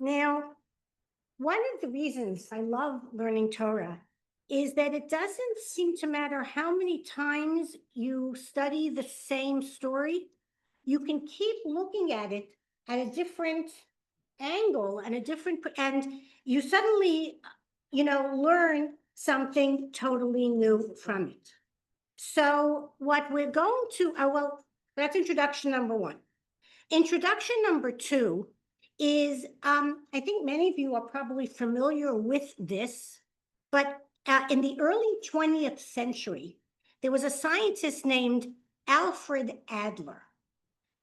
Now, one of the reasons I love learning Torah is that it doesn't seem to matter how many times you study the same story, you can keep looking at it at a different angle and and you suddenly, learn something totally new from it. So what we're going to, that's introduction number one. Introduction number two is, I think many of you are probably familiar with this, but in the early 20th century, there was a scientist named Alfred Adler.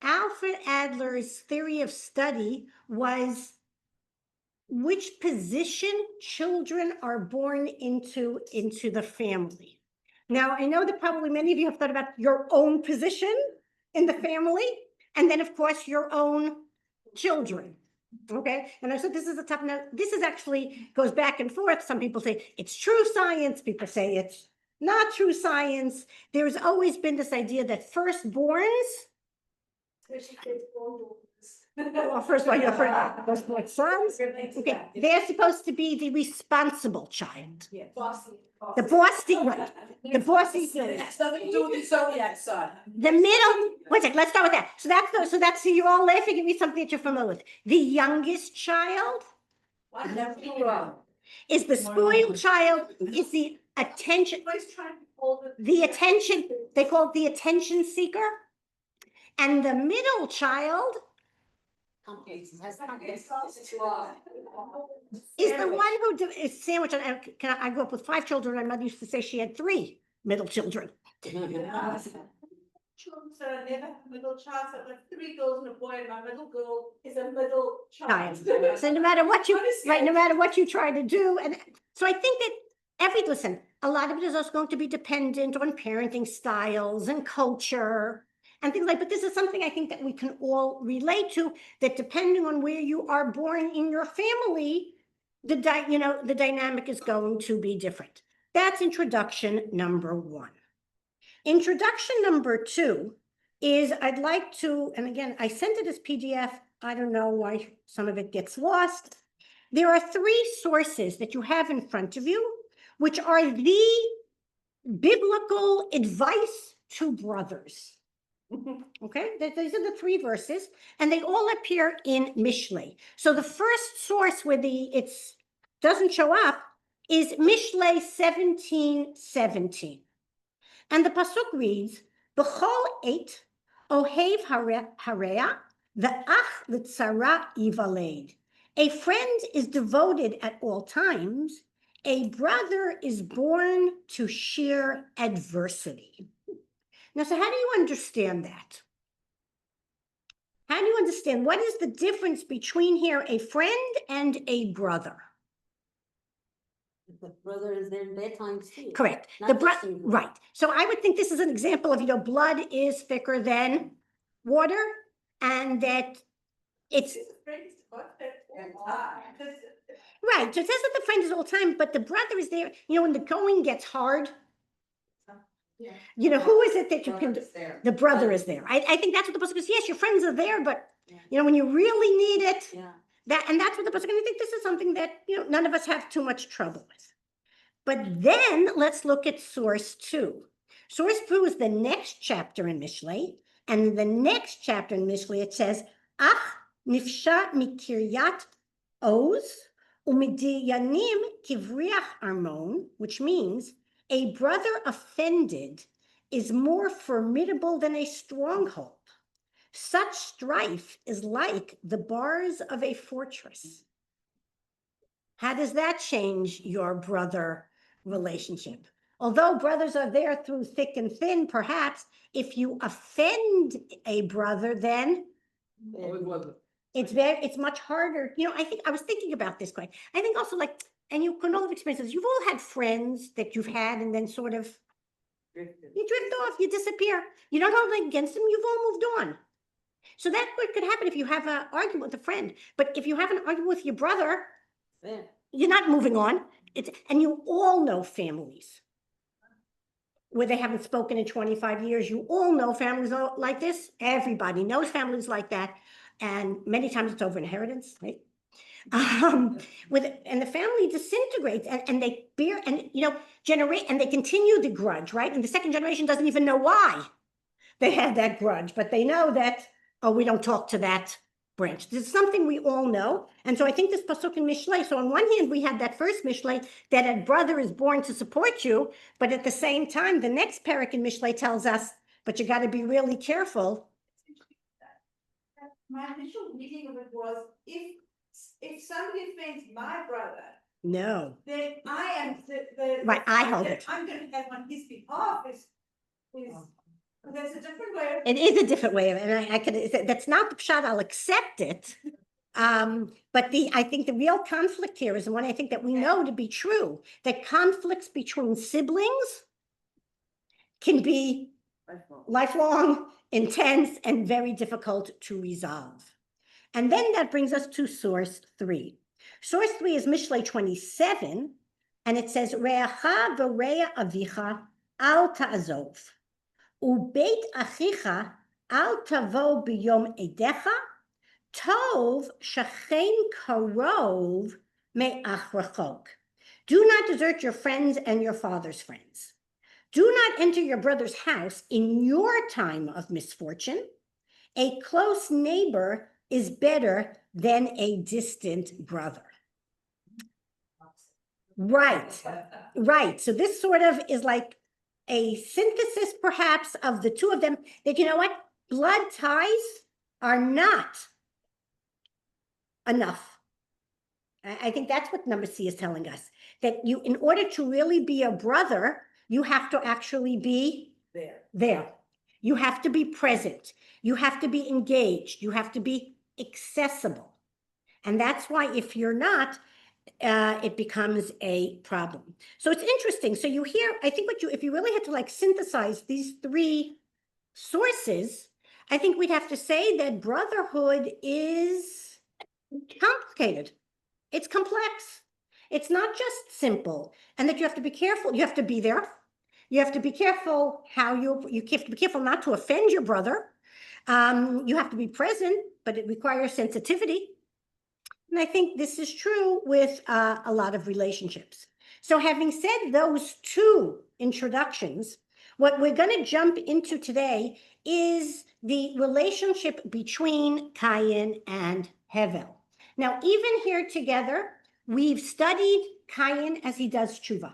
Alfred Adler's theory of study was which position children are born into the family. Now, I know that probably many of you have thought about your own position in the family, and then, of course, your own children. Okay, and I said this is a tough. Now, this is actually goes back and forth. Some people say it's true science. People say it's not true science. There's always been this idea that firstborns. Well, first one, first sons. Okay, they're supposed to be the responsible child. Yes. The bossy, right? The bossy. That's nothing to do with the zodiac sign. The middle. Wait a second. Let's start with that. So that's you're all laughing. Give me something that you're familiar with. The youngest child is the spoiled child. Is the attention. The attention. They call it the attention seeker. And the middle child is the one who is sandwich. I grew up with 5 children. My mother used to say she had 3 middle children. Children said I never had a middle child, so like 3 girls and a boy, and my middle girl is a middle child. So no matter what no matter what you try to do, and so I think that listen, a lot of it is also going to be dependent on parenting styles and culture and things like. But this is something I think that we can all relate to. That depending on where you are born in your family, the dynamic is going to be different. That's introduction number 1. Introduction number 2 is I'd like to, and again, I sent it as PDF. I don't know why some of it gets lost. There are 3 sources that you have in front of you, which are the biblical advice to brothers. Okay, these are the 3 verses, and they all appear in Mishlei. So the first source where it doesn't show up is Mishlei 17:17. And the pasuk reads, "B'chol eit ohev hareah ve'ach l'tzara yivaled." A friend is devoted at all times. A brother is born to share adversity. Now, so how do you understand that? How do you understand what is the difference between here a friend and a brother? The brother is there in bad times too. Correct. Not The just brother, in- right. So I would think this is an example of, blood is thicker than water, and that it's right. So it says that the friend is all the time, but the brother is there. When the going gets hard, who is it that you can? The brother is there. I think that's what the pasuk is. Yes, your friends are there, but when you really need it, and that's what the pasuk. And I think this is something that none of us have too much trouble with. But then let's look at source 2. Source 2 is the next chapter in Mishlei, and in the next chapter in Mishlei it says, "Ach nifsha mikiryat Oz umidiyanim kivriach armon," which means a brother offended is more formidable than a stronghold. Such strife is like the bars of a fortress. How does that change your brother relationship? Although brothers are there through thick and thin, perhaps if you offend a brother, then it's much harder. I think I was thinking about this quite. I think also and you can all have experiences. You've all had friends that you've had, and then sort of you drift off, you disappear. You don't hold it against them. You've all moved on. So that could happen if you have an argument with a friend. But if you have an argument with your brother, you're not moving on. And you all know families where they haven't spoken in 25 years. You all know families like this. Everybody knows families like that. And many times it's over inheritance, right? And the family disintegrates and they bear and generate and they continue the grudge, right? And the second generation doesn't even know why they had that grudge, but they know that, oh, we don't talk to that branch. This is something we all know. And so I think this pasuk in Mishlei, so on one hand, we had that first Mishlei that a brother is born to support you, but at the same time, the next parak in Mishlei tells us, but you got to be really careful. My initial reading of it was, if somebody offends my brother, No, then I am the. Right, I hold it. I'm gonna have on his behalf there's a different way of. it is a different way of it. And I could, that's not the pshat, I'll accept it. But I think the real conflict here is the one I think that we know to be true, that conflicts between siblings can be lifelong, intense, and very difficult to resolve. And then that brings us to source 3. Source 3 is Mishlei 27, and it says, Re'acha v're'a avicha al ta'azov, ubeit achicha al tavo b'yom edecha, tov shachen karov me'ach rachok. Do not desert your friends and your father's friends. Do not enter your brother's house in your time of misfortune. A close neighbor is better than a distant brother. Right, right. So this sort of is like a synthesis, perhaps, of the two of them, that, you know what, blood ties are not enough. I think that's what number C is telling us, that you, in order to really be a brother, you have to actually be there. You have to be present. You have to be engaged. You have to be accessible. And that's why if you're not, it becomes a problem. So it's interesting. So you hear, I think if you really had to like synthesize these 3 sources, I think we'd have to say that brotherhood is complicated. It's complex. It's not just simple, and that you have to be careful. You have to be there. You have to be careful how you have to be careful not to offend your brother. You have to be present, but it requires sensitivity. And I think this is true with a lot of relationships. So having said those 2 introductions, what we're going to jump into today is the relationship between Cain and Hevel. Now, even here together, we've studied Cain as he does tshuva.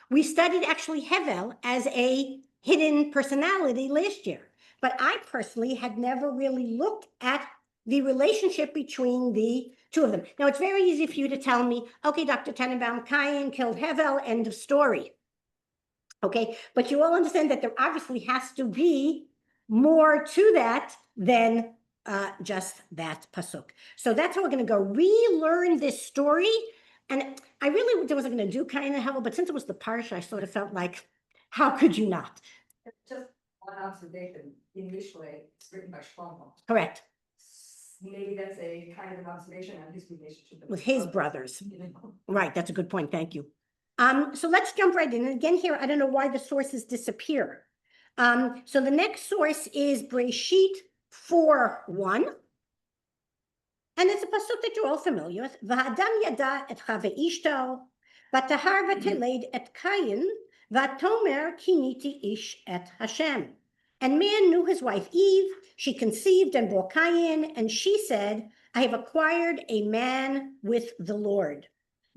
We studied actually Hevel as a hidden personality last year, but I personally had never really looked at the relationship between the 2 of them. Now, it's very easy for you to tell me, okay, Dr. Tannenbaum, Cain killed Hevel, end of story. Okay, but you all understand that there obviously has to be more to that than just that pasuk. So that's how we're going to go relearn this story. And I really wasn't going to do Cain and Hevel, but since it was the parsha, I sort of felt like, how could you not? Just one observation, in Mishlei, it's written by Shlomo. Correct. Maybe that's a kind of an observation on his relationship With his brothers. Right, that's a good point, thank you. So let's jump right in. And again here, I don't know why the sources disappear. So the next source is Breshit 4:1. And it's a pasuk that you're all familiar with. V'hadam yada et chave ishto, v'tahar v'teled et Cain, v'tomer kiniti ish et Hashem. And man knew his wife Eve. She conceived and bore Cain, and she said, I have acquired a man with the Lord.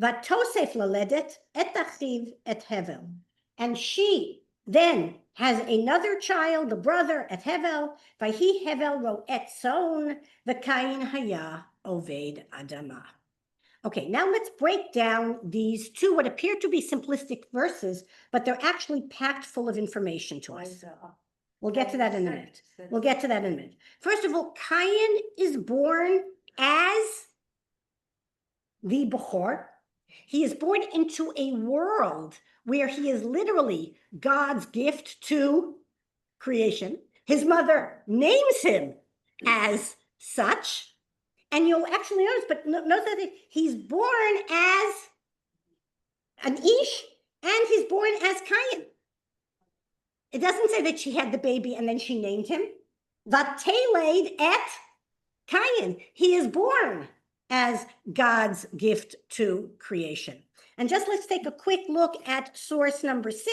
V'tosef laledet et achiv et Hevel. And she then has another child, the brother et Hevel. V'hi Hevel ro et son, v'Cain haya oved adama. Okay, now let's break down these 2 what appear to be simplistic verses, but they're actually packed full of information to us. We'll get to that in a minute. We'll get to that in a minute. First of all, Cain is born as the Bechor. He is born into a world where he is literally God's gift to creation. His mother names him as such. And you'll actually notice, but notice that he's born as an Ish and he's born as Cain. It doesn't say that she had the baby and then she named him. Vateled et Cain. He is born as God's gift to creation. And just let's take a quick look at source number 6.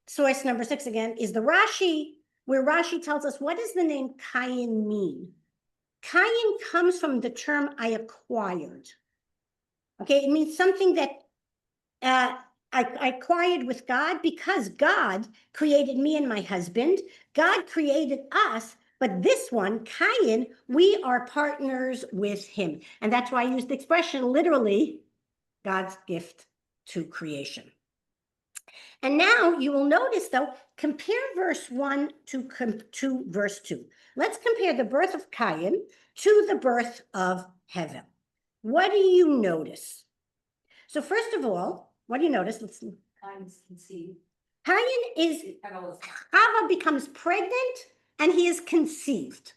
Source number 6 again is the Rashi, where Rashi tells us, what does the name Cain mean? Cain comes from the term I acquired. Okay, it means something that I acquired with God because God created me and my husband. God created us, but this one, Cain, we are partners with him. And that's why I use the expression literally, God's gift to creation. And now you will notice, though, compare verse 1 to verse 2. Let's compare the birth of Cain to the birth of Hevel. What do you notice? So first of all, what do you notice? Let's see. Times conceived. Cain is, Chava becomes pregnant and he is conceived.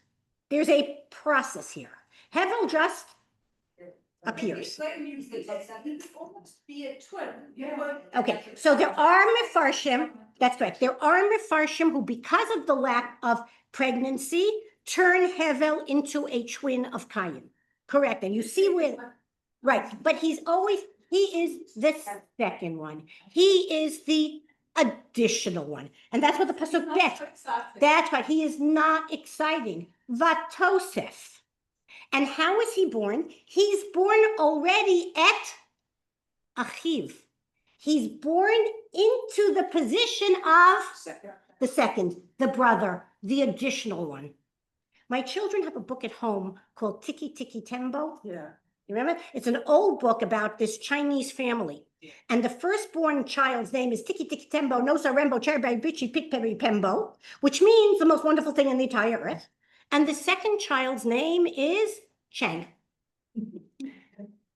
There's a process here. Hevel just appears. Almost be a twin. Okay, so there are Mefarshim, that's correct. There are Mefarshim who, because of the lack of pregnancy, turn Hevel into a twin of Cain. Correct, and you see where, right, but he is the second one. He is the additional one. And that's what the Pasuk gets. That's right, he is not exciting. Vatosef. And how is he born? He's born already at Achiv. He's born into the position of the second, the brother, the additional one. My children have a book at home called Tiki Tiki Tembo. Yeah. You remember? It's an old book about this Chinese family. And the firstborn child's name is Tiki Tiki Tembo, Nosa Rembo, Cherry Bichi, Pickberry Pembo, which means the most wonderful thing on the entire earth. And the second child's name is Chang.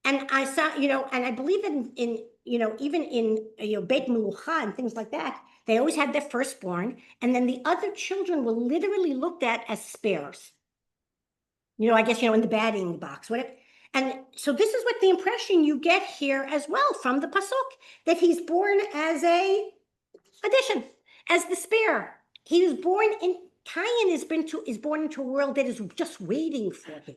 And I saw, and I believe in even in, Beit Melucha and things like that, they always had their firstborn. And then the other children were literally looked at as spares. I guess, in the batting box, whatever. And so this is what the impression you get here as well from the Pasuk, that he's born as a addition, as the spare. He was born in, Cain is born into a world that is just waiting for him.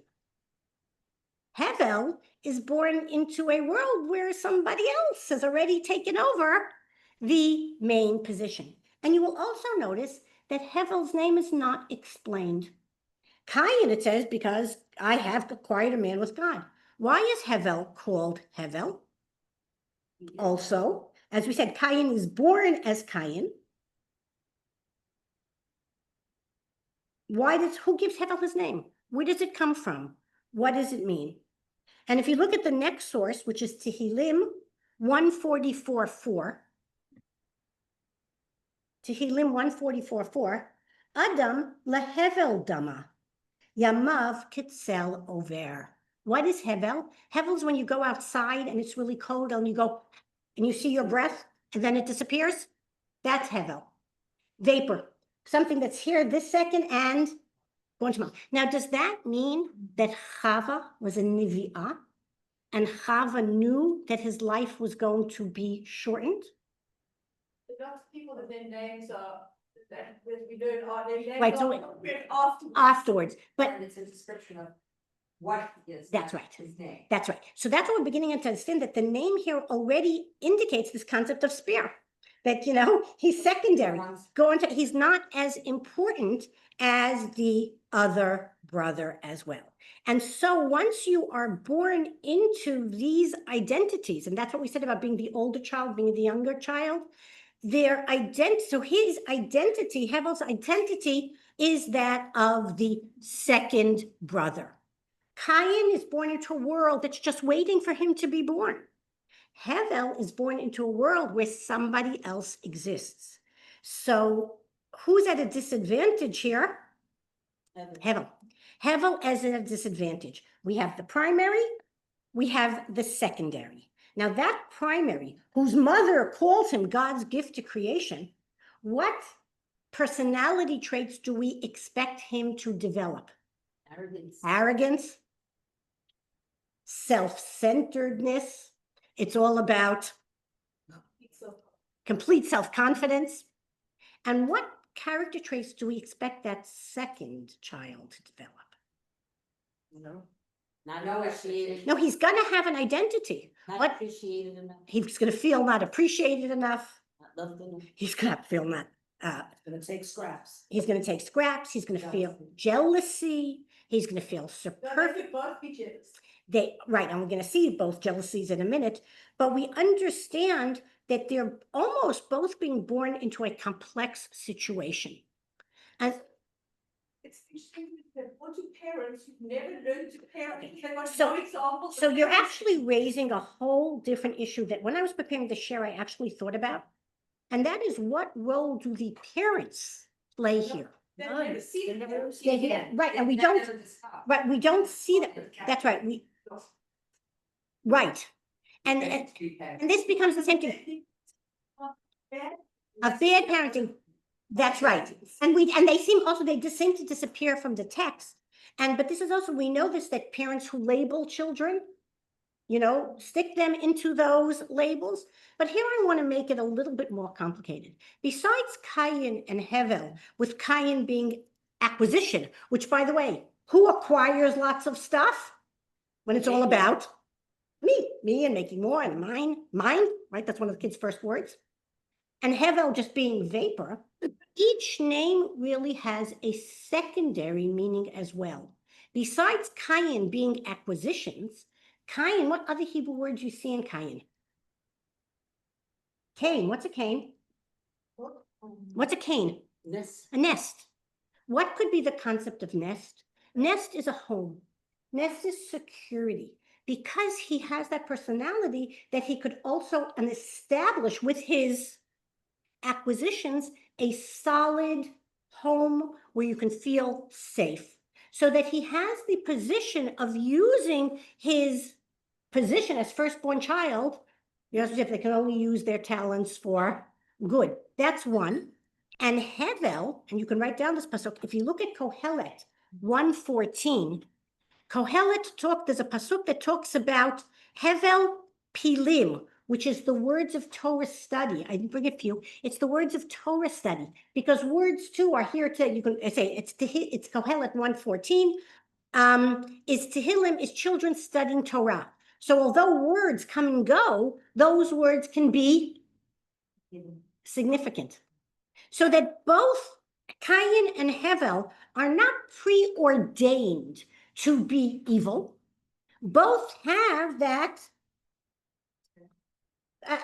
Hevel is born into a world where somebody else has already taken over the main position. And you will also notice that Hevel's name is not explained. Cain, it says, because I have acquired a man with God. Why is Hevel called Hevel? Also, as we said, Cain is born as Cain. Who gives Hevel his name? Where does it come from? What does it mean? And if you look at the next source, which is Tehillim 144:4, Tehillim 144:4, Adam lehevel dama, yamav kitzel over. What is Hevel? Hevel is when you go outside and it's really cold and you go and you see your breath and then it disappears. That's Hevel. Vapor, something that's here this second and going tomorrow. Now, does that mean that Chava was a Nivi'ah and Chava knew that his life was going to be shortened? Lots of people that their names are, that we learn are their names Right, so afterwards, but And it's a description of what he is. That's not right. His name. that's right. So that's what we're beginning to understand, that the name here already indicates this concept of spear, that, he's secondary. He's not as important as the other brother as well. And so once you are born into these identities, and that's what we said about being the older child, being the younger child, so his identity, Hevel's identity, is that of the second brother. Cain is born into a world that's just waiting for him to be born. Hevel is born into a world where somebody else exists. So who's at a disadvantage here? Hevel. Hevel is at a disadvantage. We have the primary, we have the secondary. Now that primary, whose mother calls him God's gift to creation, what personality traits do we expect him to develop? Arrogance, self-centeredness. It's all about complete self-confidence. And what character traits do we expect that second child to develop? Not appreciated. No, he's gonna have an identity. Not What? appreciated enough, He's gonna feel not appreciated enough. not loved enough. He's gonna feel not, Gonna take scraps. he's gonna take scraps. He's gonna feel jealousy. He's gonna feel No, superfluous. they could both be jealous. Right, and we're gonna see both jealousies in a minute, but we understand that they're almost both being born into a complex situation. And It's interesting that what do parents who've never learned to parent, they got So- no examples. so of you're parents. actually raising a whole different issue that when I was preparing to share, I actually thought about. And that is, what role do the parents play here? They've never seen it. never They've seen seen They- it. right, and we That don't, doesn't stop. right, we don't see that. That's right, right. And this becomes the same thing of bad parenting. That's right. And they seem also, they just seem to disappear from the text. But this is also, we know this, that parents who label children, stick them into those labels. But here I want to make it a little bit more complicated. Besides Cain and Hevel, with Cain being acquisition, which, by the way, who acquires lots of stuff when it's all about me and making more and mine, right? That's one of the kids' first words. And Hevel just being vapor. Each name really has a secondary meaning as well. Besides Cain being acquisitions, Cain, what other Hebrew words you see in Cain? Cain, what's a cane? What's a cane? This, A nest. What could be the concept of nest? Nest is a home. Nest is security. Because he has that personality that he could also establish with his acquisitions a solid home where you can feel safe. So that he has the position of using his position as firstborn child, as if they can only use their talents for good. That's one. And Hevel, and you can write down this pasuk, if you look at Kohelet 1:14, Kohelet there's a pasuk that talks about Hevel Pilim, which is the words of Torah study. I didn't bring it for you. It's the words of Torah study, because words too are here to, you can say it's Kohelet 1:14. Is Tehillim, is children studying Torah. So although words come and go, those words can be significant. So that both Cain and Hevel are not preordained to be evil. Both have that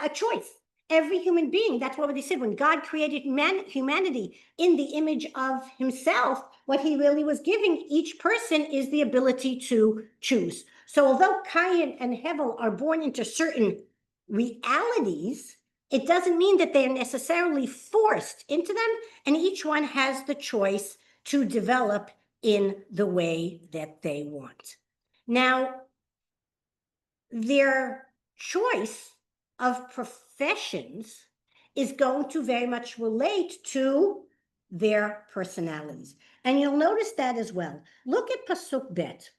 a choice. Every human being, that's what they said, when God created humanity in the image of himself, what he really was giving each person is the ability to choose. So although Cain and Hevel are born into certain realities, it doesn't mean that they're necessarily forced into them, and each one has the choice to develop in the way that they want. Now, their choice of professions is going to very much relate to their personalities. And you'll notice that as well. Look at Pasuk Bet.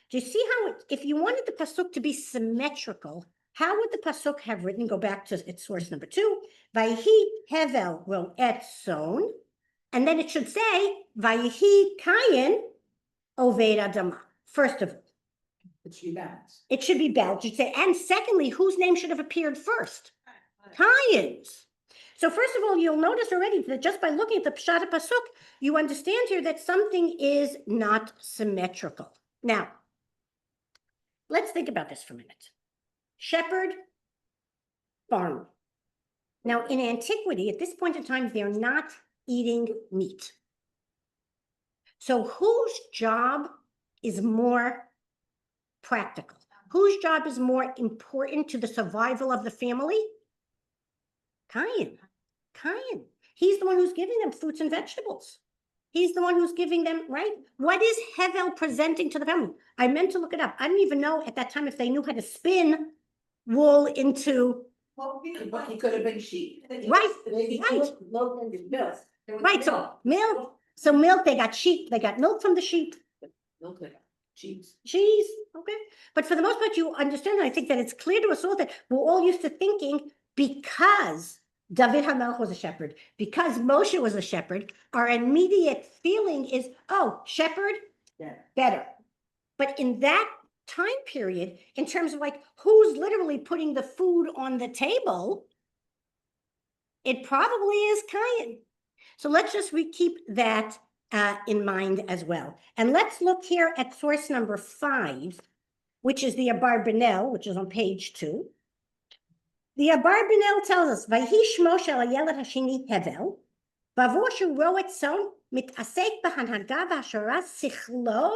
Do you see how, if you wanted the Pasuk to be symmetrical, how would the Pasuk have written? Go back to its source number 2. Vayihi Hevel ro et son. And then it should say, Vayihi Cain oved adama. First of all, It should be balanced. it should be balanced. You'd say, and secondly, whose name should have appeared first? Cain's. So first of all, you'll notice already that just by looking at the Pshat Pasuk, you understand here that something is not symmetrical. Now, let's think about this for a minute. Shepherd, farmer. Now, in antiquity, at this point in time, they're not eating meat. So whose job is more practical? Whose job is more important to the survival of the family? Cain. He's the one who's giving them fruits and vegetables. He's the one who's giving them, right? What is Hevel presenting to the family? I meant to look it up. I didn't even know at that time if they knew how to spin wool into, What would be the But he could have been sheep. right, right. milk and milk. There was Right, so milk. So milk, they got sheep, they got milk from the sheep. Milk, cheese. Cheese, okay. But for the most part, you understand, and I think that it's clear to us all that we're all used to thinking, because David HaMelech was a shepherd, because Moshe was a shepherd, our immediate feeling is, oh, shepherd, Yeah. better. But in that time period in terms of like who's literally putting the food on the table, it probably is Cain. So let's just keep that in mind as well. And let's look here at source number 5, which is the Abarbanel, which is on page 2. The Abarbanel tells us, Vayhi shmo shel hayeled hashini Hevel, v'avor sheroa etzon mit'asek b'hanhaga v'hashara sichlo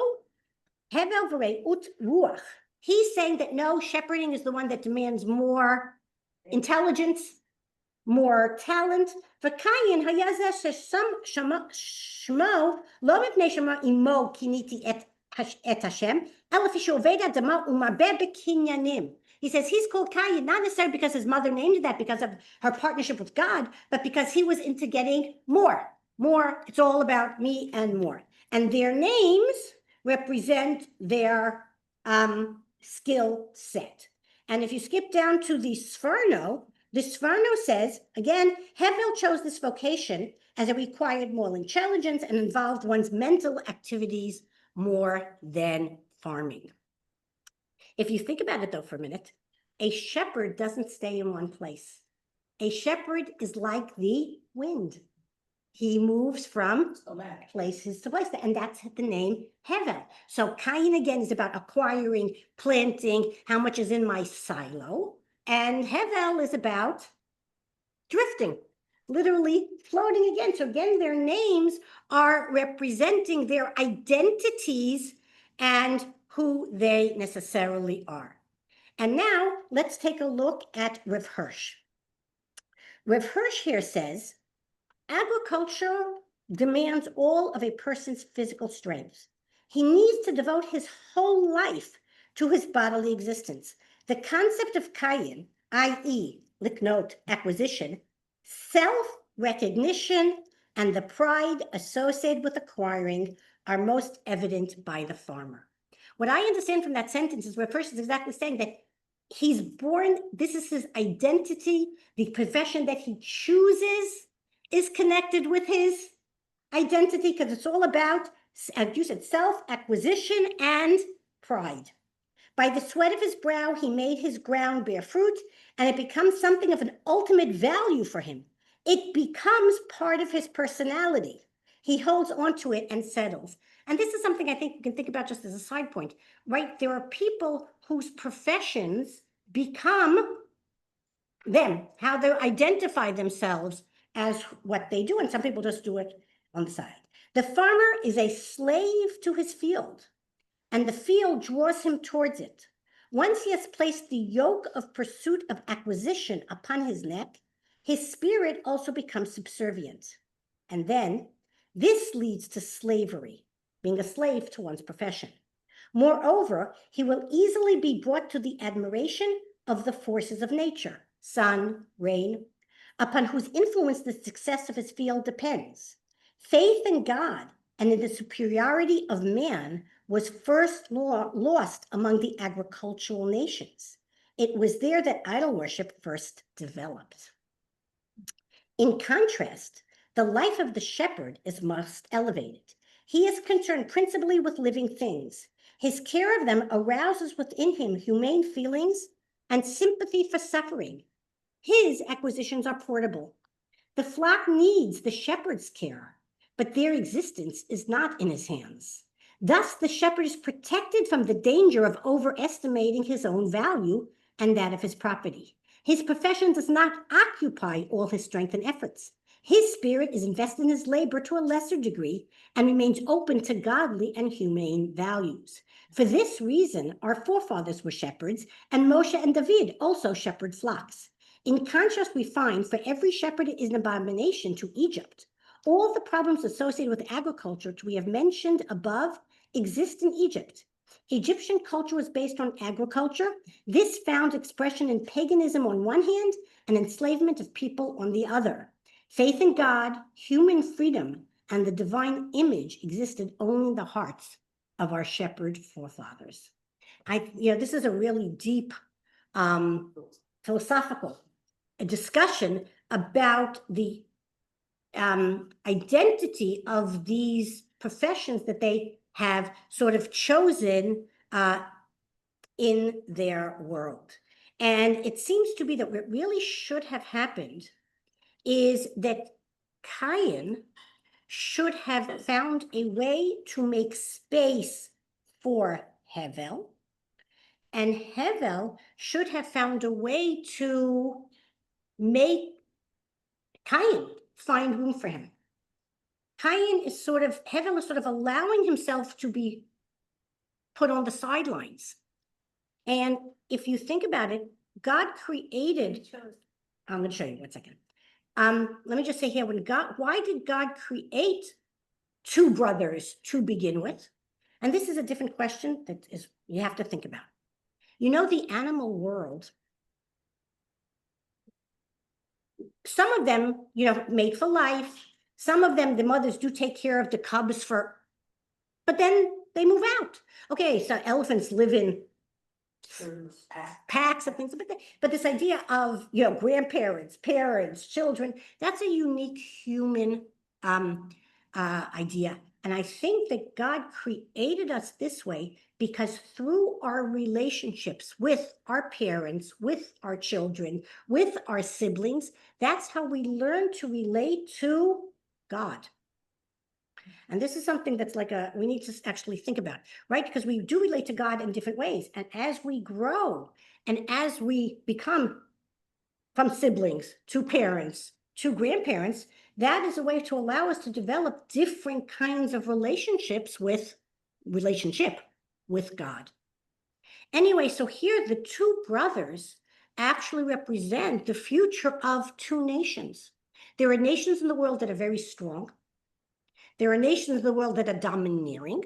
Hevel v'reut ruach. He's saying that no, shepherding is the one that demands more intelligence, more talent. V'kayin hayazeh shmo lo mipnei shema imo kiniti et Hashem, ela fi she'oved adama u'marbeh b'kinyanim. He says he's called Cain, not necessarily because his mother named that because of her partnership with God, but because he was into getting more. It's all about me and more. And their names represent their skill set. And if you skip down to the Sforno says, again, Hevel chose this vocation as it required more intelligence and involved one's mental activities more than farming. If you think about it, though, for a minute, a shepherd doesn't stay in one place. A shepherd is like the wind. He moves from places to places, and that's the name Hevel. So Cain, again, is about acquiring, planting, how much is in my silo, and Hevel is about drifting, literally floating again. So again, their names are representing their identities and who they necessarily are. And now let's take a look at Rav Hirsch. Rav Hirsch here says, agriculture demands all of a person's physical strength. He needs to devote his whole life to his bodily existence. The concept of kayin, i.e., liknot, acquisition, self-recognition, and the pride associated with acquiring are most evident by the farmer. What I understand from that sentence is where a person is exactly saying that he's born, this is his identity, the profession that he chooses is connected with his identity because it's all about, as you said, self-acquisition and pride. By the sweat of his brow, he made his ground bear fruit, and it becomes something of an ultimate value for him. It becomes part of his personality. He holds onto it and settles. And this is something I think you can think about just as a side point, right? There are people whose professions become them, how they identify themselves as what they do, and some people just do it on the side. The farmer is a slave to his field, and the field draws him towards it. Once he has placed the yoke of pursuit of acquisition upon his neck, his spirit also becomes subservient. And then this leads to slavery, being a slave to one's profession. Moreover, he will easily be brought to the admiration of the forces of nature, sun, rain, upon whose influence the success of his field depends. Faith in God and in the superiority of man was first lost among the agricultural nations. It was there that idol worship first developed. In contrast, the life of the shepherd is most elevated. He is concerned principally with living things. His care of them arouses within him humane feelings and sympathy for suffering. His acquisitions are portable. The flock needs the shepherd's care, but their existence is not in his hands. Thus, the shepherd is protected from the danger of overestimating his own value and that of his property. His profession does not occupy all his strength and efforts. His spirit is invested in his labor to a lesser degree and remains open to godly and humane values. For this reason, our forefathers were shepherds, and Moshe and David also shepherded flocks. In contrast, we find for every shepherd is an abomination to Egypt. All the problems associated with agriculture, which we have mentioned above, exist in Egypt. Egyptian culture was based on agriculture. This found expression in paganism on one hand and enslavement of people on the other. Faith in God, human freedom, and the divine image existed only in the hearts of our shepherd forefathers. This is a really deep philosophical discussion about the identity of these professions that they have sort of chosen in their world. And it seems to be that what really should have happened is that Cain should have found a way to make space for Hevel, and Hevel should have found a way to make Cain find room for him. Hevel is sort of allowing himself to be put on the sidelines. And if you think about it, God created, I'm going to show you 1 second. Let me just say here, why did God create two brothers to begin with? And this is a different question that you have to think about. You know, the animal world, some of them, mate for life. Some of them, the mothers do take care of the cubs but then they move out. Okay, so elephants live in packs and things, but this idea of, grandparents, parents, children, that's a unique human idea. And I think that God created us this way because through our relationships with our parents, with our children, with our siblings, that's how we learn to relate to God. And this is something that's we need to actually think about, right? Because we do relate to God in different ways. And as we grow and as we become from siblings to parents to grandparents, that is a way to allow us to develop different kinds of relationship with God. Anyway, so here the two brothers actually represent the future of two nations. There are nations in the world that are very strong. There are nations in the world that are domineering,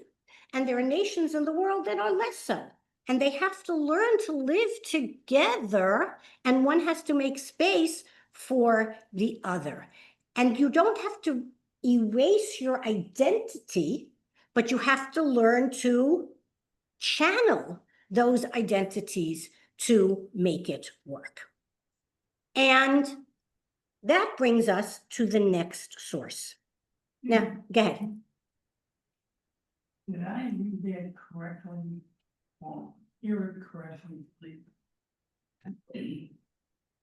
and there are nations in the world that are less so. And they have to learn to live together, and one has to make space for the other. And you don't have to erase your identity, but you have to learn to channel those identities to make it work. And that brings us to the next source. Now, go ahead. Did I read that correctly or hear it correctly, please?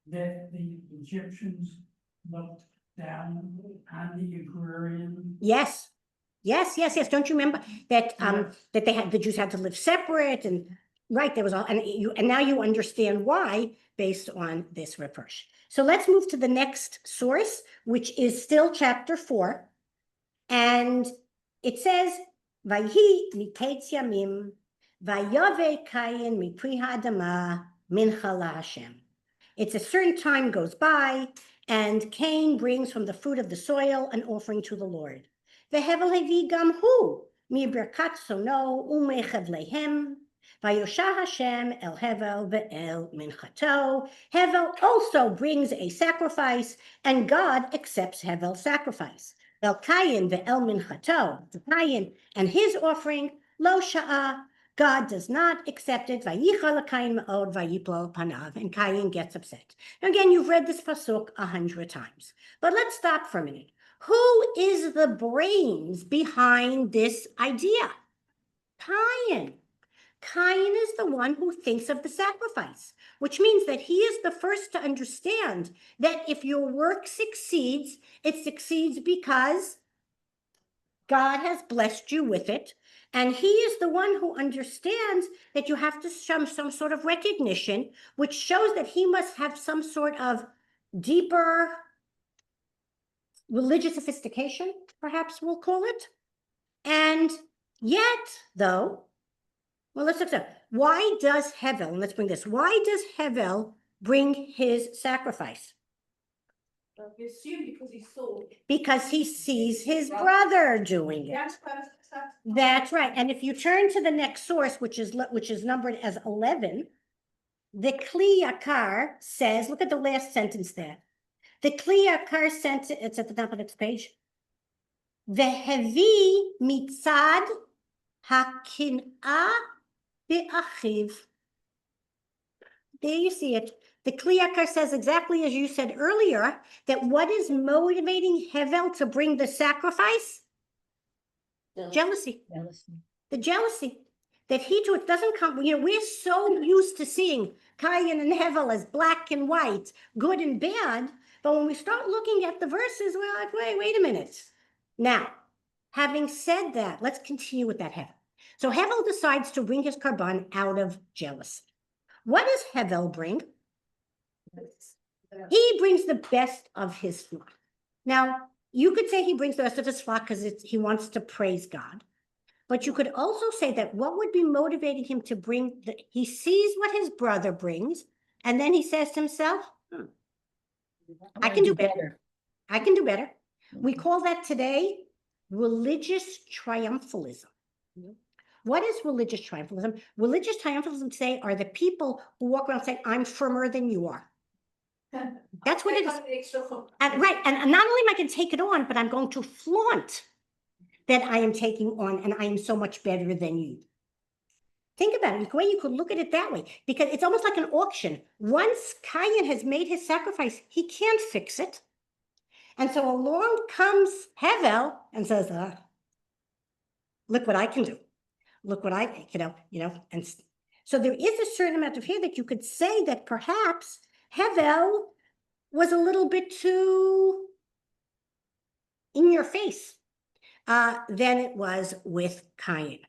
That the Egyptians looked down on the agrarian? Yes. Don't you remember that Yes. that the Jews had to live separate, and right, there was all, and now you understand why based on this reproach. So let's move to the next source, which is still chapter 4. And it says, Vayhi miketz yamim, vayove Cain mipri ha'adama mincha laHashem. It's a certain time goes by, and Cain brings from the fruit of the soil an offering to the Lord. Vehevel hevi gam hu miberkat sono umechevlehem. Vayosha Hashem el Hevel ve'el minchato. Hevel also brings a sacrifice, and God accepts Hevel's sacrifice. El Cain ve'el minchato, Cain and his offering, lo sha'a, God does not accept it. Vayichal Cain ma'od vayipol panav, and Cain gets upset. Now again, you've read this pasuk 100 times, but let's stop for a minute. Who is the brains behind this idea? Cain. Cain is the one who thinks of the sacrifice, which means that he is the first to understand that if your work succeeds, it succeeds because God has blessed you with it. And he is the one who understands that you have to show some sort of recognition, which shows that he must have some sort of deeper religious sophistication, perhaps we'll call it. And yet, though, well, let's look at why does Hevel, and let's bring this, why does Hevel bring his sacrifice? We assume because he saw. Because he sees his brother doing it. That's perfect. That's right. And if you turn to the next source, which is numbered as 11, the Kli Yakar says, look at the last sentence there. The Kli Yakar sentence, it's at the top of the next page. Vehevi mitzad hakin'ah be'achiv. There you see it. The Kli Yakar says exactly as you said earlier, that what is motivating Hevel to bring the sacrifice? Jealousy. The jealousy. that he too, it doesn't come, we're so used to seeing Cain and Hevel as black and white, good and bad, but when we start looking at the verses, we're like, wait a minute. Now, having said that, let's continue with that Hevel. So Hevel decides to bring his korban out of jealousy. What does Hevel bring? He brings the best of his flock. Now, you could say he brings the rest of his flock because he wants to praise God. But you could also say that what would be motivating him to bring, he sees what his brother brings, and then he says to himself, I can do better. I can do better. We call that today religious triumphalism. What is religious triumphalism? Religious triumphalism today are the people who walk around saying, I'm firmer than you are. That's what it is. Right. And not only am I going to take it on, but I'm going to flaunt that I am taking on and I am so much better than you. Think about it. The way you could look at it that way, because it's almost like an auction. Once Cain has made his sacrifice, he can't fix it. And so along comes Hevel and says, look what I can do. Look what I, and so there is a certain amount of here that you could say that perhaps Hevel was a little bit too in your face than it was with Cain.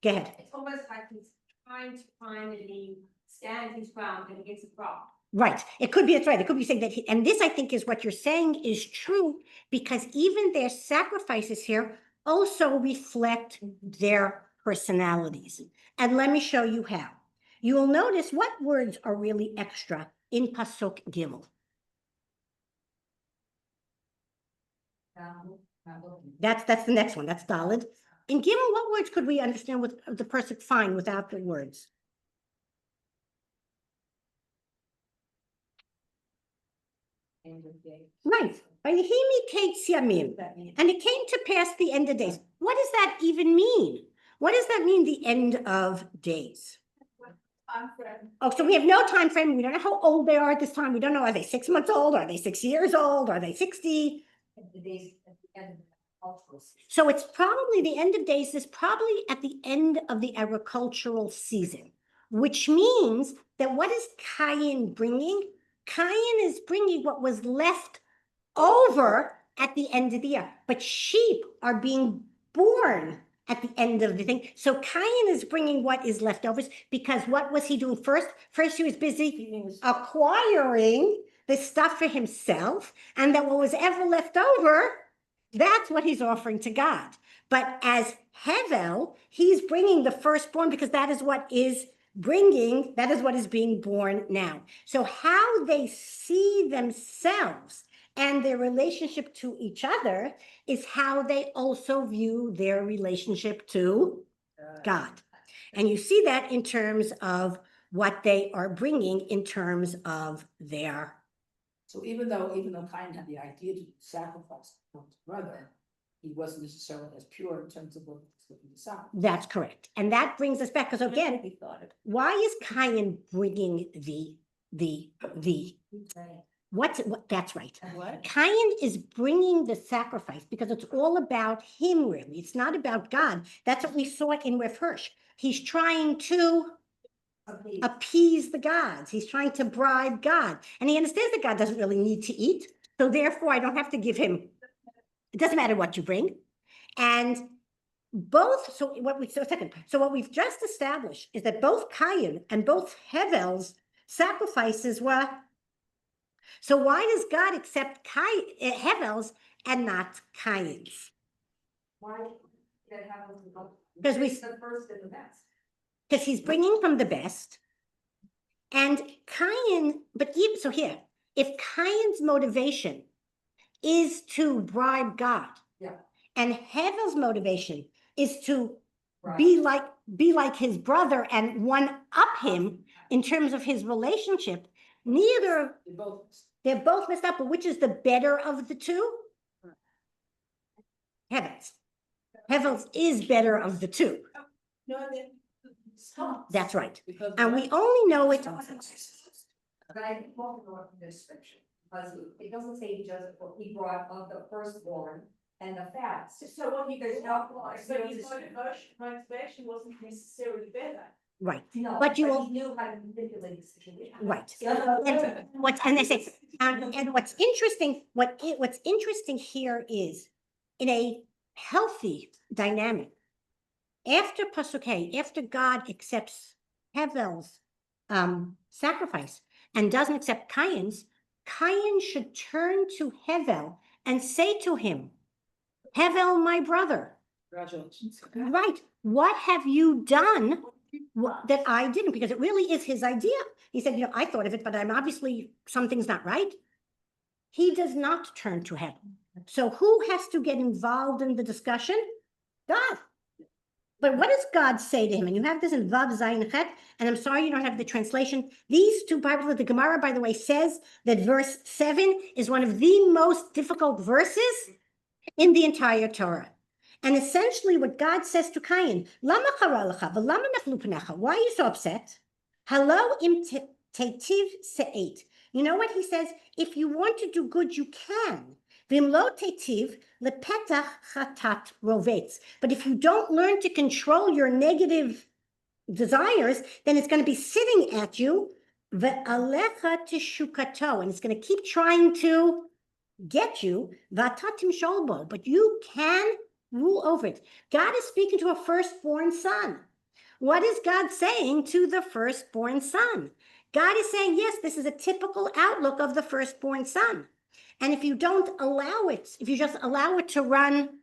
Go ahead. It's almost like he's trying to finally stand his ground against the problem. Right. It could be, that's right. It could be saying that, and this I think is what you're saying is true, because even their sacrifices here also reflect their personalities. And let me show you how. You will notice what words are really extra in Pasuk Gimel. That's the next one. That's Daled. In Gimel, what words could we understand with the Pasuk fine without the words? Right. And it came to pass the end of days. What does that even mean? What does that mean, the end of days? Oh, so we have no time frame. We don't know how old they are at this time. We don't know, are they 6 months old? Are they 6 years old? Are they 60? So it's probably the end of days is probably at the end of the agricultural season, which means that what is Cain bringing? Cain is bringing what was left over at the end of the year, but sheep are being born at the end of the thing. So Cain is bringing what is left over, because what was he doing first? First, he was busy acquiring the stuff for himself, and that what was ever left over, that's what he's offering to God. But as Hevel, he's bringing the firstborn, because that is what is being born now. So how they see themselves and their relationship to each other is how they also view their relationship to God. And you see that in terms of what they are bringing in terms of their. So even though Cain had the idea to sacrifice his brother, he wasn't necessarily as pure in terms of what he decided. That's correct. And that brings us back, because again, why is Cain bringing that's right. What? Cain is bringing the sacrifice because it's all about him, really. It's not about God. That's what we saw in Rav Hirsch. He's trying to appease the gods. He's trying to bribe God. And he understands that God doesn't really need to eat. So therefore, I don't have to give him. It doesn't matter what you bring. And so what we've just established is that both Cain and both Hevel's sacrifices were. So why does God accept Hevel's and not Cain's? Why did that happen? Because the first and the best. Because he's bringing from the best. And Cain, but even so here, if Cain's motivation is to bribe God, and Hevel's motivation is to be like his brother and one up him in terms of his relationship, they're both messed up, but which is the better of the two? Hevel's. Hevel's is better of the two. That's right. And we only know it. But I think more from the description, because it doesn't say he brought of the firstborn, and the fats. So what he There's did, alcohol. but his motivation wasn't necessarily better. Right, No, but you will- he knew how to manipulate the situation. right. So- And and they say, and what's interesting, what's interesting here is in a healthy dynamic, after Pasuk Hey, after God accepts Hevel's sacrifice and doesn't accept Cain's, Cain should turn to Hevel and say to him, Hevel, my brother, Congratulations. right, what have you done that I didn't? Because it really is his idea. He said, I thought of it, but I'm obviously, something's not right. He does not turn to heaven. So who has to get involved in the discussion? God. But what does God say to him? And you have this in Vav Zayin Chet, and I'm sorry you don't have the translation. These two Bibles, the Gemara, by the way, says that verse 7 is one of the most difficult verses in the entire Torah. And essentially what God says to Cain, Lama chara lecha v'lama naflu pnecha? Why are you so upset? Halo im tetiv se'et. You know what he says? If you want to do good, you can. V'im lo tetiv lepetach chatat rovetz. But if you don't learn to control your negative desires, then it's going to be sitting at you, ve'alecha teshukato, and it's going to keep trying to get you, vatatim sholbo, but you can rule over it. God is speaking to a firstborn son. What is God saying to the firstborn son? God is saying, yes, this is a typical outlook of the firstborn son. And if you don't allow it, if you just allow it to run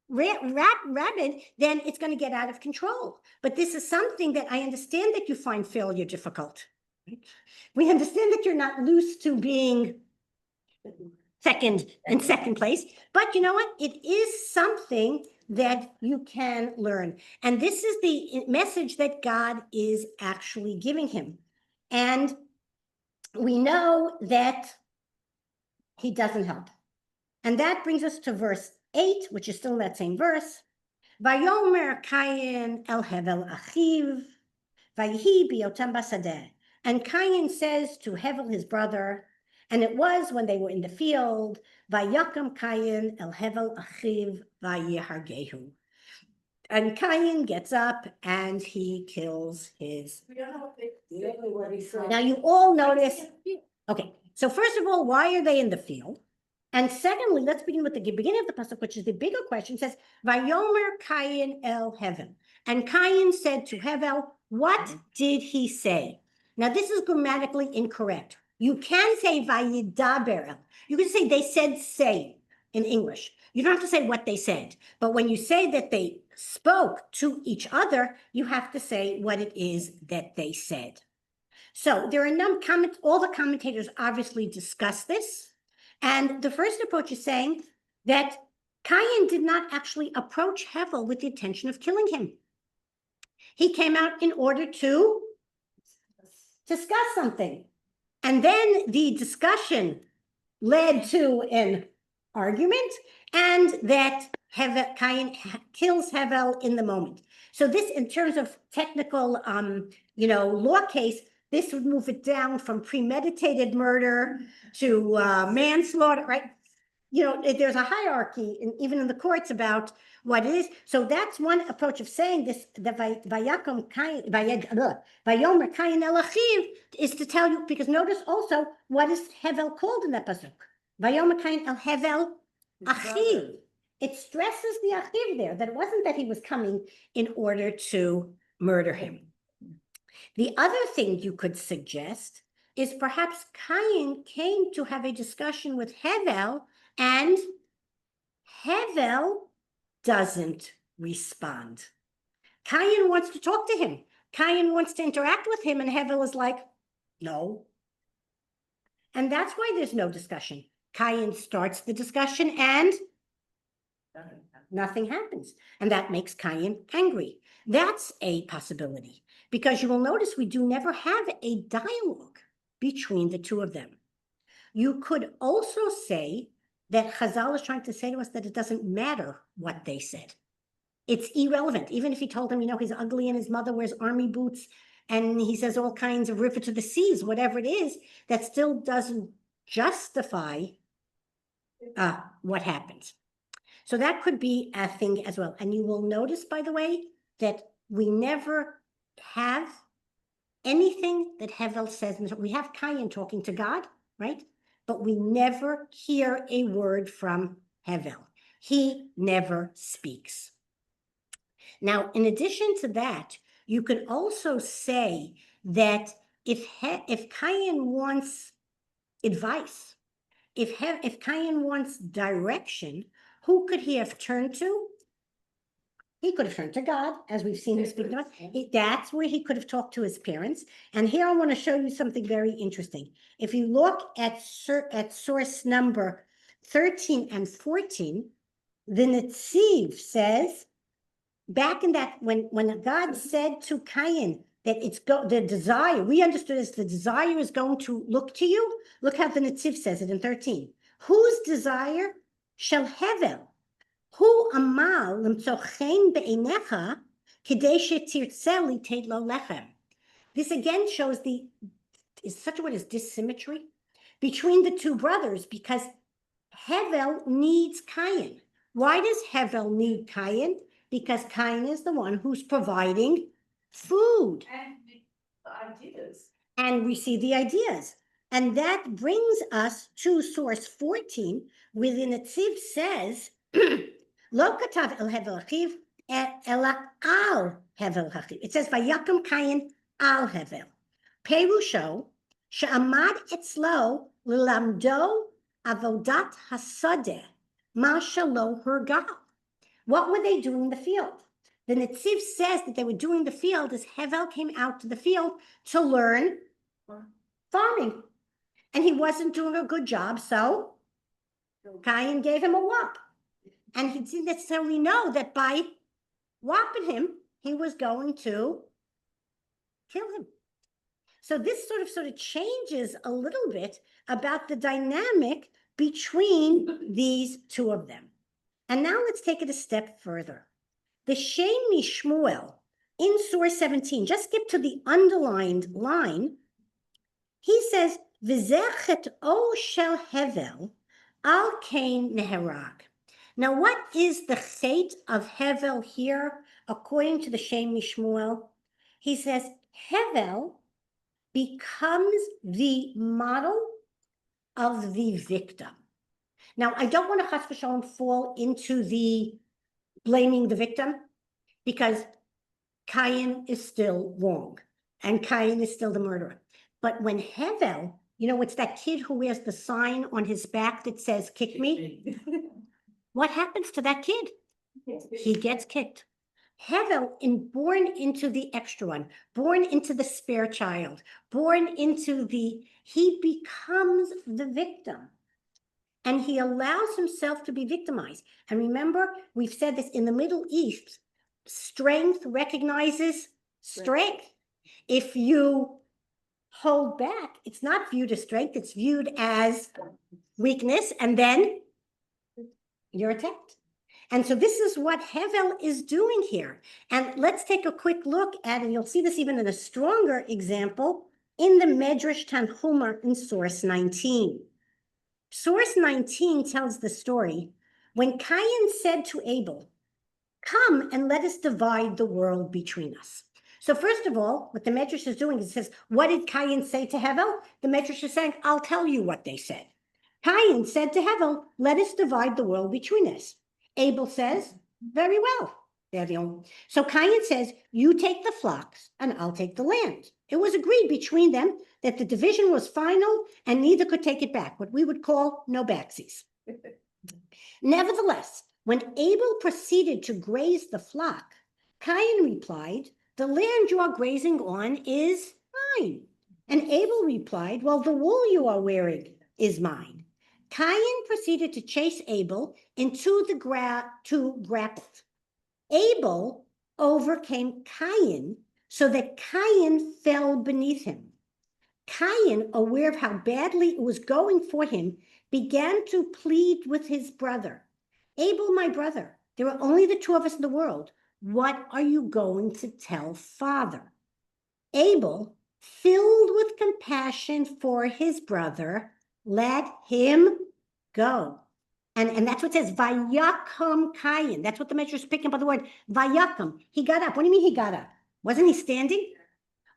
rabid, then it's going to get out of control. But this is something that I understand that you find failure difficult. We understand that you're not used to being in second place, but you know what? It is something that you can learn. And this is the message that God is actually giving him. And we know that he doesn't help. And that brings us to verse 8, which is still in that same verse. Vayomer Cain el Hevel achiv, vayhi biotam basadeh. And Cain says to Hevel, his brother, and it was when they were in the field, Vayakam Cain el Hevel achiv vayihargehu. And Cain gets up and he kills his. We don't know What he said. Now you all notice, okay, so first of all, why are they in the field? And secondly, let's begin with the beginning of the pasuk, which is the bigger question. It says, Vayomer Cain el Hevel. And Cain said to Hevel, what did he say? Now this is grammatically incorrect. You can say Vayidaber. You can say they said say in English. You don't have to say what they said. But when you say that they spoke to each other, you have to say what it is that they said. So there are all the commentators obviously discuss this. And the first approach is saying that Cain did not actually approach Hevel with the intention of killing him. He came out in order to discuss something. And then the discussion led to an argument, and that Cain kills Hevel in the moment. So this, in terms of technical, law case, this would move it down from premeditated murder to manslaughter, right? There's a hierarchy, even in the courts, about what it is. So that's one approach of saying this, the Vayomer Cain el Achiv, is to tell you, because notice also, what is Hevel called in that pasuk? Vayomer Cain el Hevel Achiv. It stresses the Achiv there, that it wasn't that he was coming in order to murder him. The other thing you could suggest is perhaps Cain came to have a discussion with Hevel, and Hevel doesn't respond. Cain wants to talk to him. Cain wants to interact with him, and Hevel is like, no. And that's why there's no discussion. Cain starts the discussion and nothing happens. And that makes Cain angry. That's a possibility, because you will notice we do never have a dialogue between the two of them. You could also say that Chazal is trying to say to us that it doesn't matter what they said. It's irrelevant. Even if he told him, he's ugly and his mother wears army boots and he says all kinds of river to the seas, whatever it is, that still doesn't justify what happens. So that could be a thing as well. And you will notice, by the way, that we never have anything that Hevel says. We have Cain talking to God, right? But we never hear a word from Hevel. He never speaks. Now, in addition to that, you could also say that if Cain wants advice, if Cain wants direction, who could he have turned to? He could have turned to God, as we've seen him speak to us. That's where he could have talked to his parents. And here I want to show you something very interesting. If you look at source number 13 and 14, the Netziv says, back in that, when God said to Cain that the desire, we understood as the desire is going to look to you. Look how the Netziv says it in 13. Whose desire shall Hevel? Hu amal limtso chen be'einecha kedei shetirtze litet lo lechem. This again shows is such a word as dissymmetry between the two brothers, because Hevel needs Cain. Why does Hevel need Cain? Because Cain is the one who's providing food. And the ideas. And we see the ideas. And that brings us to source 14, where the Netziv says, Lo katav el hevel achiv, ela al hevel achiv. It says, Vayakum Cain al hevel. Perusho, she'amad etzlo lilamdo avodat hasadeh, ma shelo hergal. What were they doing in the field? The Netziv says that they were doing the field as Hevel came out to the field to learn farming. And he wasn't doing a good job, so Cain gave him a whop. And he didn't necessarily know that by whopping him, he was going to kill him. So this sort of changes a little bit about the dynamic between these two of them. And now let's take it a step further. The Shem Mishmuel in source 17, just skip to the underlined line. He says, V'zechet o shel Hevel al Cain neherag. Now, what is the fate of Hevel here, according to the Shem Mishmuel? He says, Hevel becomes the model of the victim. Now, I don't want to chas v'shalom fall into the blaming the victim, because Cain is still wrong, and Cain is still the murderer. But when Hevel, it's that kid who wears the sign on his back that says, kick me. What happens to that kid? He gets kicked. Hevel, born into the extra one, born into the spare child, he becomes the victim. And he allows himself to be victimized. And remember, we've said this in the Middle East, strength recognizes strength. If you hold back, it's not viewed as strength, it's viewed as weakness, and then you're attacked. And so this is what Hevel is doing here. And let's take a quick look at, and you'll see this even in a stronger example, in the Medrash Tanhuma in source 19. Source 19 tells the story when Cain said to Abel, come and let us divide the world between us. So first of all, what the Medrash is doing is it says, what did Cain say to Hevel? The Medrash is saying, I'll tell you what they said. Cain said to Hevel, let us divide the world between us. Abel says, very well. They're the only. So Cain says, you take the flocks and I'll take the land. It was agreed between them that the division was final and neither could take it back, what we would call no backsies. Nevertheless, when Abel proceeded to graze the flock, Cain replied, the land you are grazing on is mine. And Abel replied, well, the wool you are wearing is mine. Cain proceeded to chase Abel into the grapple. Abel overcame Cain so that Cain fell beneath him. Cain, aware of how badly it was going for him, began to plead with his brother. Abel, my brother, there are only the two of us in the world. What are you going to tell father? Abel, filled with compassion for his brother, let him go. And that's what it says, Vayakum Kayin. That's what the measure is picking up on the word Vayakum. He got up. What do you mean he got up? Wasn't he standing?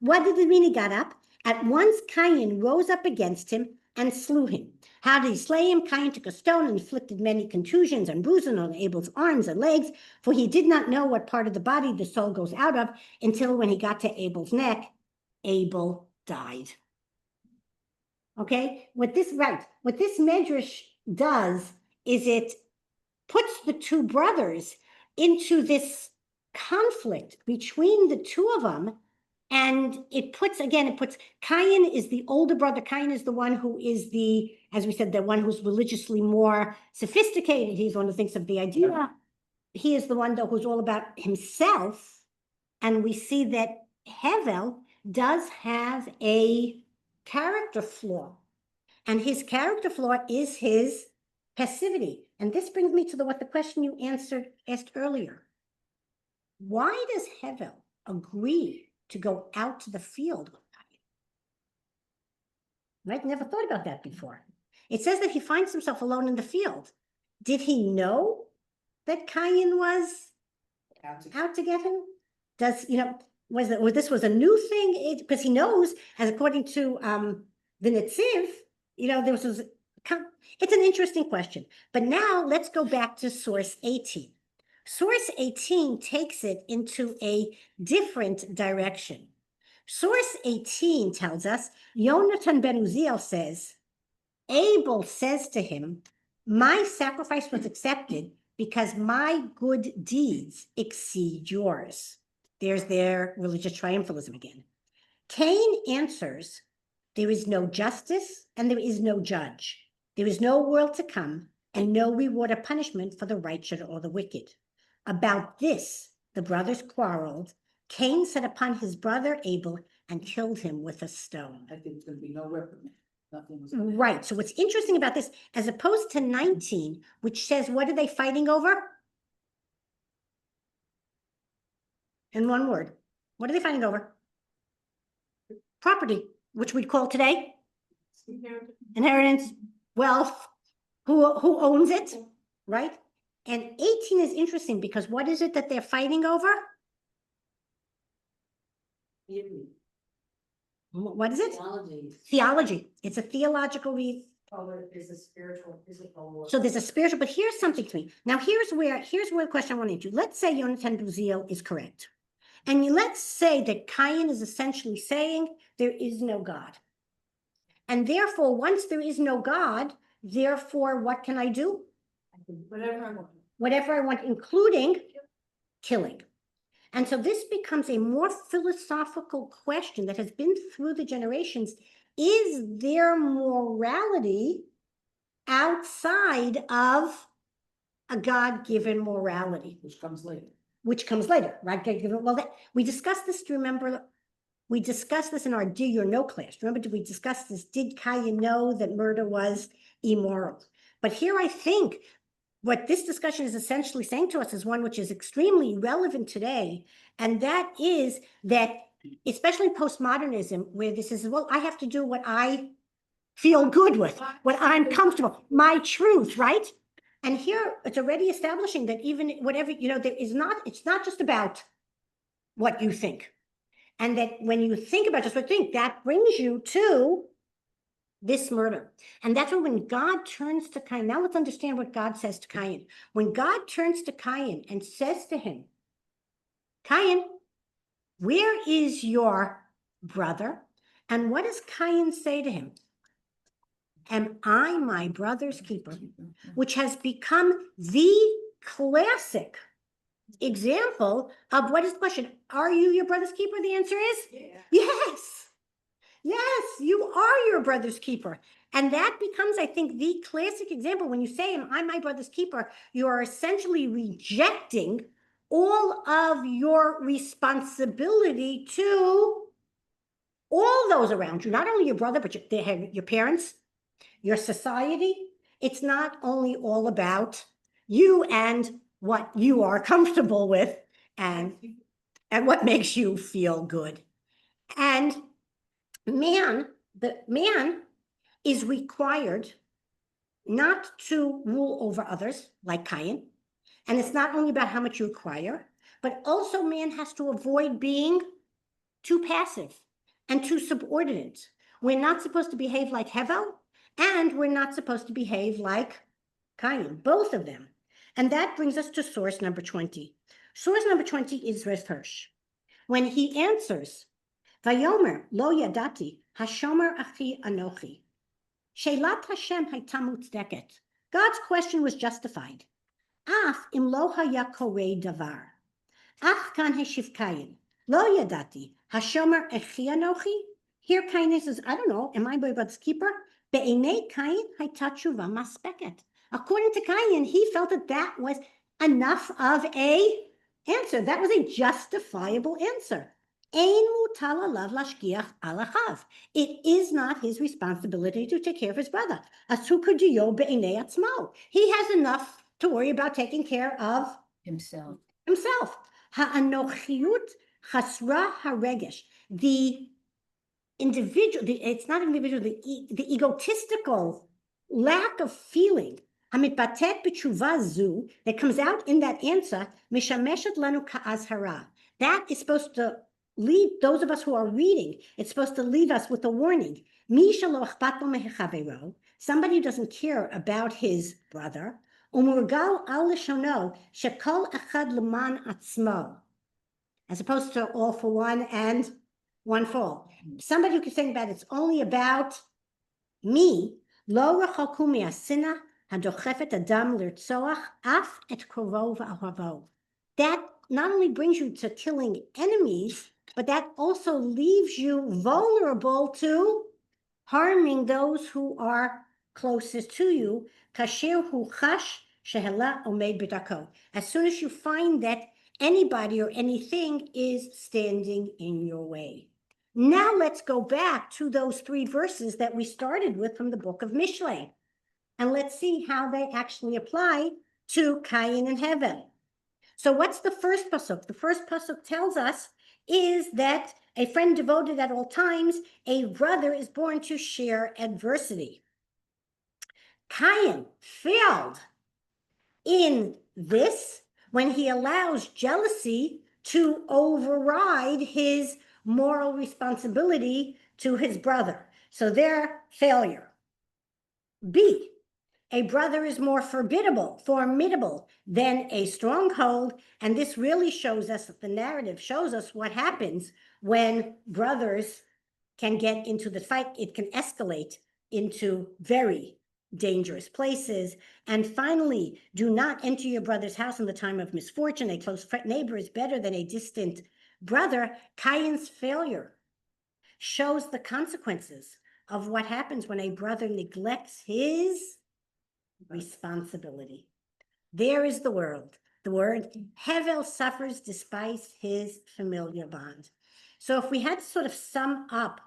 What did it mean he got up? At once Cain rose up against him and slew him. How did he slay him? Cain took a stone and inflicted many contusions and bruises on Abel's arms and legs, for he did not know what part of the body the soul goes out of until when he got to Abel's neck, Abel died. Okay, what this medrash does is it puts the two brothers into this conflict between the two of them. And it puts Cain is the older brother. Cain is the one who is as we said, the one who's religiously more sophisticated. He's the one who thinks of the idea. He is the one, though, who's all about himself. And we see that Hevel does have a character flaw. And his character flaw is his passivity. And this brings me to what the question you asked earlier. Why does Hevel agree to go out to the field with Cain? Right? Never thought about that before. It says that he finds himself alone in the field. Did he know that Cain was out to get him? This was a new thing? Because he knows, as according to the Netziv, it's an interesting question. But now let's go back to source 18. Source 18 takes it into a different direction. Source 18 tells us, Yonatan ben Uziel says, Abel says to him, my sacrifice was accepted because my good deeds exceed yours. There's their religious triumphalism again. Cain answers, there is no justice and there is no judge. There is no world to come and no reward or punishment for the righteous or the wicked. About this, the brothers quarreled. Cain set upon his brother Abel and killed him with a stone. I think there's gonna be no reprimand. Nothing was. Right. So what's interesting about this, as opposed to 19, which says, what are they fighting over? In one word, what are they fighting over? Property, which we'd call today inheritance, wealth, who owns it, right? And 18 is interesting because what is it that they're fighting over? What is it? Theology. It's a theological read. Oh, it is a spiritual, physical. So there's a spiritual, but here's something to me. Now, here's where the question I want to do. Let's say Yonatan Buziel is correct. And let's say that Cain is essentially saying there is no God. And therefore, once there is no God, therefore, what can I do? Whatever I want. Whatever I want, including killing. And so this becomes a more philosophical question that has been through the generations. Is there morality outside of a God-given morality? Which comes later. Which comes later, right? Well, we discussed this, do you remember? We discussed this in our Do or No class. Remember, did we discuss this? Did Cain know that murder was immoral? But here I think what this discussion is essentially saying to us is one which is extremely relevant today. And that is that, especially in postmodernism, where this is, well, I have to do what I feel good with, what I'm comfortable, my truth, right? And here it's already establishing that even whatever, it's not just about what you think. And that when you think about just what you think, that brings you to this murder. And that's when God turns to Cain. Now let's understand what God says to Cain. When God turns to Cain and says to him, Cain, where is your brother? And what does Cain say to him? Am I my brother's keeper? Which has become the classic example of what is the question? Are you your brother's keeper? The answer is yes. Yes, you are your brother's keeper. And that becomes, I think, the classic example. When you say, I'm my brother's keeper, you are essentially rejecting all of your responsibility to all those around you, not only your brother, but your parents, your society. It's not only all about you and what you are comfortable with and what makes you feel good. And the man is required not to rule over others like Cain. And it's not only about how much you acquire, but also man has to avoid being too passive and too subordinate. We're not supposed to behave like Hevel, and we're not supposed to behave like Cain, both of them. And that brings us to source number 20. Source number 20 is Reth Hirsch. When he answers, Vayomer lo yadati hashomer achi anochi. Shelat Hashem hayta mutzdeket. God's question was justified. Af im lo haya korei davar. Ach kan heshiv Kayin. Lo yadati hashomer achi anochi. Here Cain says, I don't know, am I God's keeper? Be'enei Cain hayta tshuva maspeket. According to Cain, he felt that that was enough of a answer. That was a justifiable answer. Ein mutal alav lashgiach al achav. It is not his responsibility to take care of his brother. Asu kudiyo be'enei atzmo. He has enough to worry about taking care of Himself. Ha'anochiyut chasra haregesh. The individual, it's not individual, the egotistical lack of feeling hamitbatet b'tshuva zu that comes out in that answer mishameshet lanu ka'azhara. That is supposed to lead those of us who are reading. It's supposed to leave us with a warning. Mi shelo akhpat lo mechavero. Somebody who doesn't care about his brother. Umurgal al lishono shekol echad leman atzmo. As opposed to all for one and one for all. Somebody who can think about it's only about me. Lo rachaku mi'asina hadochefet adam lirtzoach af et korov ahavo. That not only brings you to killing enemies, but that also leaves you vulnerable to harming those who are closest to you. Kasher hu chash shehela omed b'dako. As soon as you find that anybody or anything is standing in your way. Now let's go back to those 3 verses that we started with from the book of Mishlei. And let's see how they actually apply to Cain and Hevel. So what's the first pasuk? The first pasuk tells us is that a friend devoted at all times, a brother is born to share adversity. Cain failed in this when he allows jealousy to override his moral responsibility to his brother. So their failure. B, a brother is more formidable than a stronghold. And this really shows us, the narrative shows us what happens when brothers can get into the fight. It can escalate into very dangerous places. And finally, do not enter your brother's house in the time of misfortune. A close neighbor is better than a distant brother. Cain's failure shows the consequences of what happens when a brother neglects his responsibility. There is the world. The word Hevel suffers despite his familiar bond. So if we had to sort of sum up,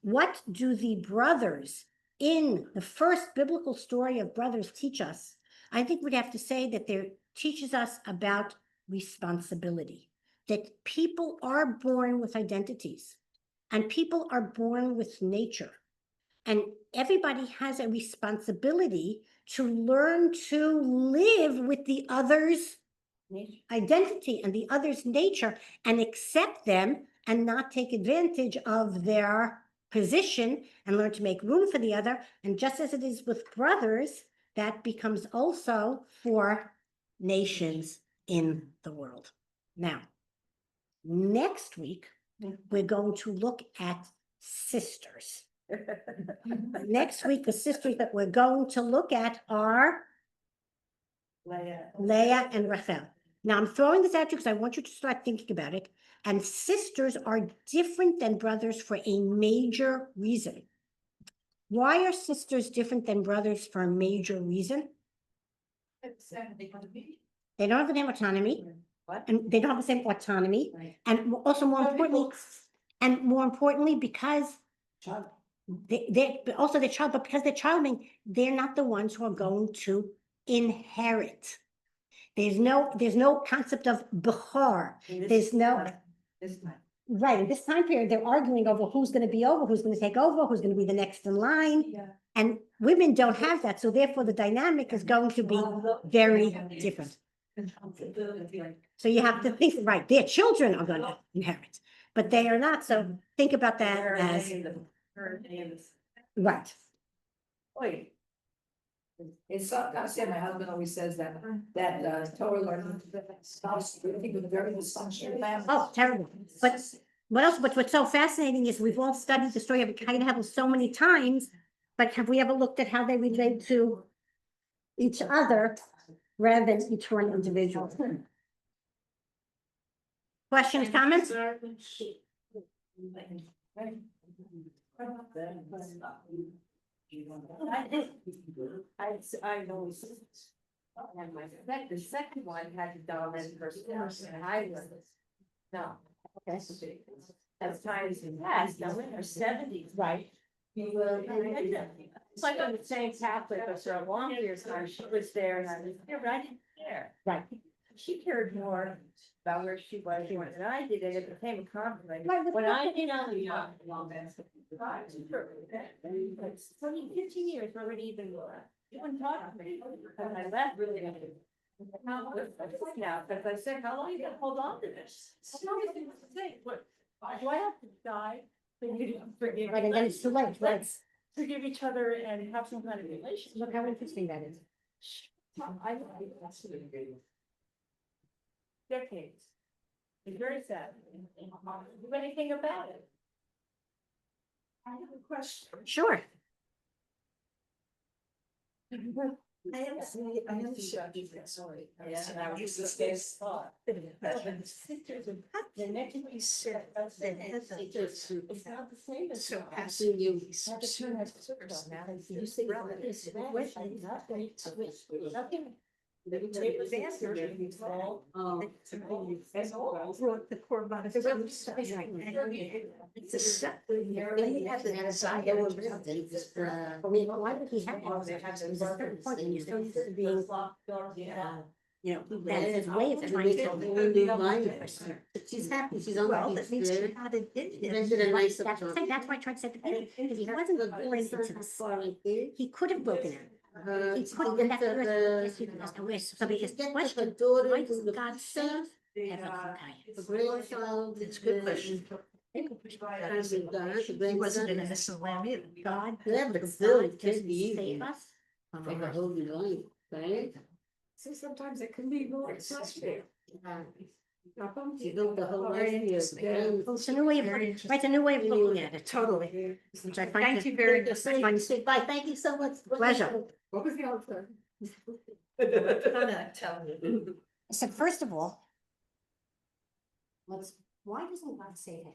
what do the brothers in the first biblical story of brothers teach us? I think we'd have to say that they teaches us about responsibility, that people are born with identities and people are born with nature. And everybody has a responsibility to learn to live with the other's identity and the other's nature and accept them and not take advantage of their position and learn to make room for the other. And just as it is with brothers, that becomes also for nations in the world. Now, next week, we're going to look at sisters. Next week, the sisters that we're going to look at are Leah and Rachel. Now, I'm throwing this at you because I want you to start thinking about it. And sisters are different than brothers for a major reason. Why are sisters different than brothers for a major reason? They don't have the same autonomy. What? And they don't have the same autonomy. Right. And also more importantly, because Child. they're child, but because they're childbearing, they're not the ones who are going to inherit. There's no concept of bechor. There's no, This time. right, in this time period, they're arguing over who's going to be over, who's going to take over, who's going to be the next in line. Yeah. And women don't have that, so therefore the dynamic is going to be very different. So you have to think, right, their children are gonna inherit, but they are not, so think about that as, right. It's sometimes, my husband always says that, Torah learning, spouse, people with very dysfunctional families. Oh, terrible. But what else, but what's so fascinating is we've all studied the story of Cain and Abel so many times, but have we ever looked at how they relate to each other rather than each one individual? Questions, comments? I always. And the second one had the dominant person, and I was. No. As times in past, now in her seventies. Right. It's like on the same Catholic, but for a long period of time, she was there and I was there, but I didn't care. Right. She cared more about where she was than I did, and it became a conflict. Right, but When that's I did on the long it's 20, 15 years already even more. You wouldn't talk to me, and I left really. Now, because I said, how long are you gonna hold on to this? How long is it gonna take? What, do I have to die? Then you don't forgive. Right, and then it's too late, right? Let's forgive each other and have some kind of relationship. Look how interesting that is. I decades. It's very sad. Do anything about it. I have a question. Sure. I am sorry. Sorry. Yeah, and I was just saying, thought. The next we said that it's not the same as surpassing you. You say nothing. It was answered. The core body. It's a set. Why would he have all that? There's a certain point when you start being, you know, that's his way of trying to. She's happy, she's on Well, the that means she beach. had it in him. Rented a nice That's why I tried to say at the beginning, because he wasn't born into this. He could have broken it. He could, and that's where somebody asked the question, why does God save The grandchild. It's a good question. He wasn't in a missile lamb either. God? Yeah, but does still, God it can just be save easy. us? Like a whole life, right? So sometimes it can be more exhausting. You go the whole life here. Well, it's a new way of, right, it's a new way of looking at it, totally. Which I find Thank you very much. Bye, thank you so much. Pleasure. What was the answer? I'm not telling you. I said, first of all, why doesn't God say that?